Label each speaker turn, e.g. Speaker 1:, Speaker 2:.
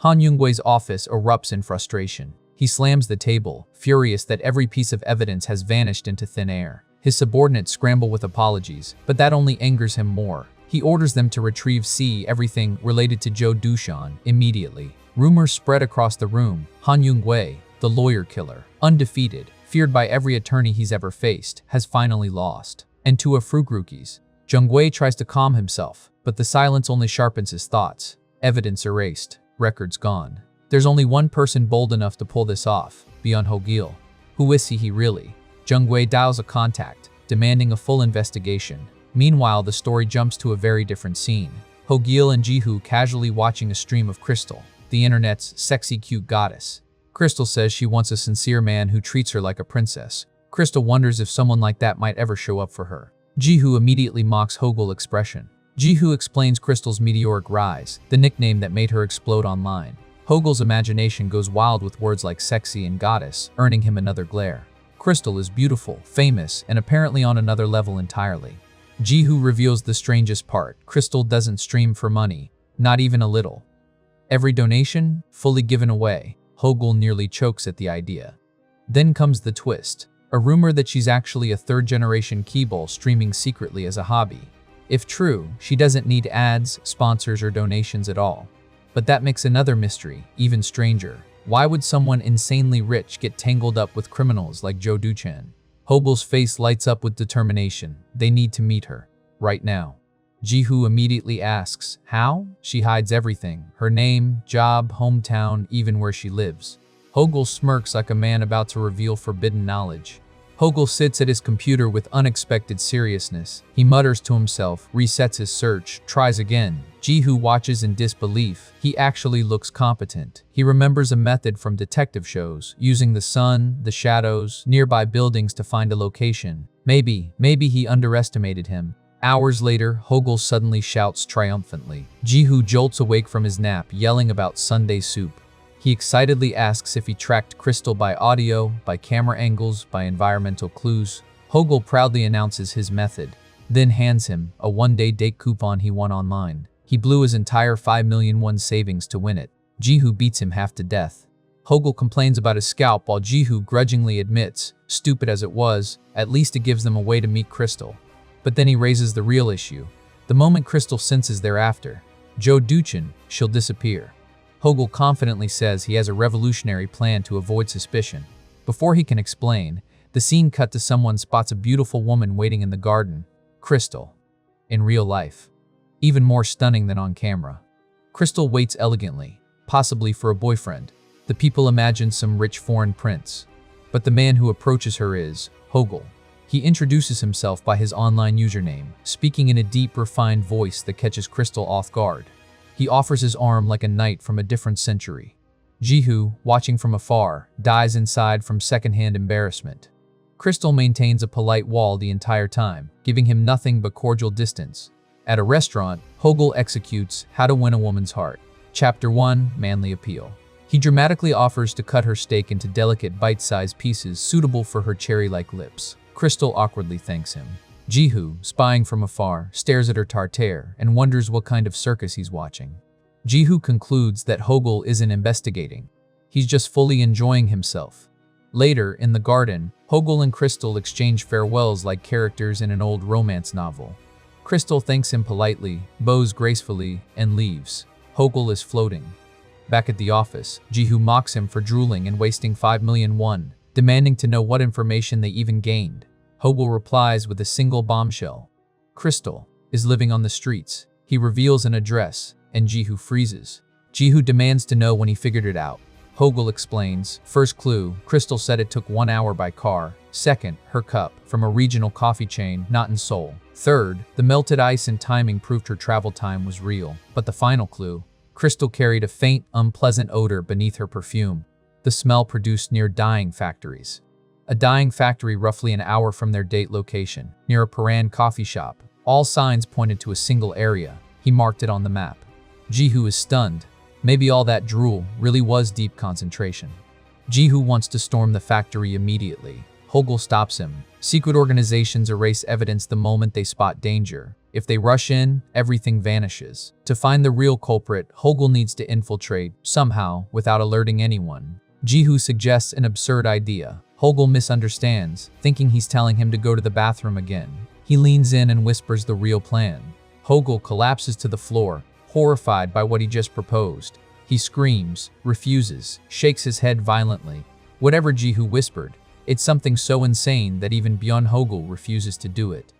Speaker 1: Han Yongwei's office erupts in frustration. He slams the table, furious that every piece of evidence has vanished into thin air. His subordinates scramble with apologies, but that only angers him more. He orders them to retrieve everything related to Zhou Dushan immediately. Rumors spread across the room. Han Yongwei, the lawyer killer, undefeated, feared by every attorney he's ever faced, has finally lost. And to a Frugrukis, Jungwei tries to calm himself, but the silence only sharpens his thoughts. Evidence erased, records gone. There's only one person bold enough to pull this off, Byeon Hogil. Who is he really? Jungwei dials a contact, demanding a full investigation. Meanwhile, the story jumps to a very different scene. Hogil and Jihu casually watching a stream of Crystal, the internet's sexy cute goddess. Crystal says she wants a sincere man who treats her like a princess. Crystal wonders if someone like that might ever show up for her. Jihu immediately mocks Hogil's expression. Jihu explains Crystal's meteoric rise, the nickname that made her explode online. Hogil's imagination goes wild with words like sexy and goddess, earning him another glare. Crystal is beautiful, famous, and apparently on another level entirely. Jihu reveals the strangest part. Crystal doesn't stream for money, not even a little. Every donation, fully given away. Hogil nearly chokes at the idea. Then comes the twist. A rumor that she's actually a third-generation keyball streaming secretly as a hobby. If true, she doesn't need ads, sponsors, or donations at all. But that makes another mystery even stranger. Why would someone insanely rich get tangled up with criminals like Zhou Dushan? Hogil's face lights up with determination. They need to meet her. Right now. Jihu immediately asks, how? She hides everything. Her name, job, hometown, even where she lives. Hogil smirks like a man about to reveal forbidden knowledge. Hogil sits at his computer with unexpected seriousness. He mutters to himself, resets his search, tries again. Jihu watches in disbelief. He actually looks competent. He remembers a method from detective shows, using the sun, the shadows, nearby buildings to find a location. Maybe he underestimated him. Hours later, Hogil suddenly shouts triumphantly. Jihu jolts awake from his nap, yelling about Sunday soup. He excitedly asks if he tracked Crystal by audio, by camera angles, by environmental clues. Hogil proudly announces his method, then hands him a one-day date coupon he won online. He blew his entire 5 million won savings to win it. Jihu beats him half to death. Hogil complains about his scalp while Jihu grudgingly admits, stupid as it was, at least it gives them a way to meet Crystal. But then he raises the real issue. The moment Crystal senses thereafter, Zhou Dushan, she'll disappear. Hogil confidently says he has a revolutionary plan to avoid suspicion. Before he can explain, the scene cut to someone spots a beautiful woman waiting in the garden. Crystal. In real life. Even more stunning than on camera. Crystal waits elegantly, possibly for a boyfriend. The people imagine some rich foreign prince. But the man who approaches her is Hogil. He introduces himself by his online username, speaking in a deep, refined voice that catches Crystal off guard. He offers his arm like a knight from a different century. Jihu, watching from afar, dies inside from secondhand embarrassment. Crystal maintains a polite wall the entire time, giving him nothing but cordial distance. At a restaurant, Hogil executes How to Win a Woman's Heart. Chapter 1, Manly Appeal. He dramatically offers to cut her steak into delicate bite-sized pieces suitable for her cherry-like lips. Crystal awkwardly thanks him. Jihu, spying from afar, stares at her tartare and wonders what kind of circus he's watching. Jihu concludes that Hogil isn't investigating. He's just fully enjoying himself. Later, in the garden, Hogil and Crystal exchange farewells like characters in an old romance novel. Crystal thanks him politely, bows gracefully, and leaves. Hogil is floating. Back at the office, Jihu mocks him for drooling and wasting 5 million won, demanding to know what information they even gained. Hogil replies with a single bombshell. Crystal is living on the streets. He reveals an address, and Jihu freezes. Jihu demands to know when he figured it out. Hogil explains, first clue, Crystal said it took 1 hour by car. Second, her cup, from a regional coffee chain, not in Seoul. Third, the melted ice and timing proved her travel time was real. But the final clue, Crystal carried a faint, unpleasant odor beneath her perfume. The smell produced near dyeing factories. A dyeing factory roughly an hour from their date location, near a Paran coffee shop. All signs pointed to a single area. He marked it on the map. Jihu is stunned. Maybe all that drool really was deep concentration. Jihu wants to storm the factory immediately. Hogil stops him. Secret organizations erase evidence the moment they spot danger. If they rush in, everything vanishes. To find the real culprit, Hogil needs to infiltrate, somehow, without alerting anyone. Ji-hoo suggests an absurd idea. Hogil misunderstands, thinking he's telling him to go to the bathroom again. He leans in and whispers the real plan. Hogil collapses to the floor, horrified by what he just proposed. He screams, refuses, shakes his head violently. Whatever Ji-hoo whispered, it's something so insane that even Byeon Hogil refuses to do it.